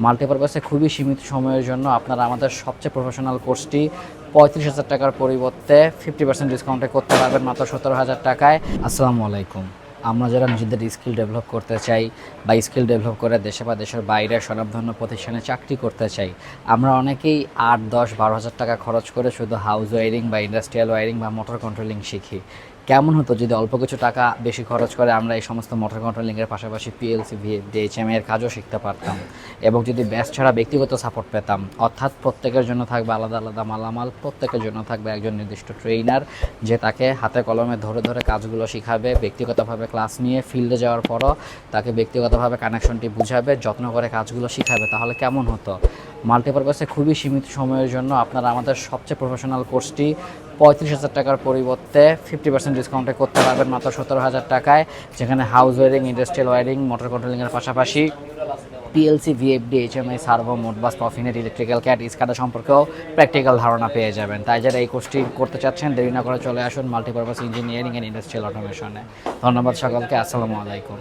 মাল্টিপারপাসে খুবই সীমিত সময়ের জন্য আপনারা আমাদের সবচেয়ে প্রফেশনাল কোর্সটি 35,000 টাকার পরিবর্তে 50% ডিসকাউন্টে করতে পারবেন মাত্র 17,000 টাকায়। আসসালামু আলাইকুম। আমরা যারা নিজেদের স্কিল ডেভেলপ করতে চাই বা স্কিল ডেভেলপ করে দেশে বা দেশের বাইরে স্বনামধন্য প্রতিষ্ঠানে চাকরি করতে চাই, আমরা অনেকেই 8, 10, 12,000 টাকা খরচ করে শুধু হাউস ওয়ারিং বা ইন্ডাস্ট্রিয়াল ওয়ারিং বা মোটর কন্ট্রোলিং শিখি। কেমন হতো যদি অল্প কিছু টাকা বেশি খরচ করে আমরা এই সমস্ত মোটর কন্ট্রোলিংয়ের পাশাপাশি পিএলসি, ভিএফডি, এইচএমআই এর কাজও শিখতে পারতাম এবং যদি ব্যাচ ছাড়া ব্যক্তিগত সাপোর্ট পেতাম, অর্থাৎ প্রত্যেকের জন্য থাকবে আলাদা আলাদা মালামাল, প্রত্যেকের জন্য থাকবে একজন নির্দিষ্ট ট্রেনার যে তাকে হাতে কলমে ধরে ধরে কাজগুলো শিখাবে, ব্যক্তিগতভাবে ক্লাস নিয়ে ফিল্ডে যাওয়ার পরও তাকে ব্যক্তিগতভাবে কানেকশনটি বুঝাবে, যত্ন করে কাজগুলো শিখাবে। তাহলে কেমন হতো? মাল্টিপারপাসে খুবই সীমিত সময়ের জন্য আপনারা আমাদের সবচেয়ে প্রফেশনাল কোর্সটি 35,000 টাকার পরিবর্তে 50% ডিসকাউন্টে করতে পারবেন মাত্র 17,000 টাকায়, যেখানে house wiring, industrial wiring, motor কন্ট্রোলিংয়ের পাশাপাশি PLC, VFD, HMI, servo, Modbus, Profinet, electrical CAD, SCADA সম্পর্কেও প্র্যাকটিক্যাল ধারণা পেয়ে যাবেন। তাই যারা এই কোর্সটি করতে চাচ্ছেন দেরি না করে চলে আসুন মাল্টিপারপাস ইঞ্জিনিয়ারিং অ্যান্ড ইন্ডাস্ট্রিয়াল অটোমেশনে। ধন্যবাদ সকলকে। আসসালামু আলাইকুম।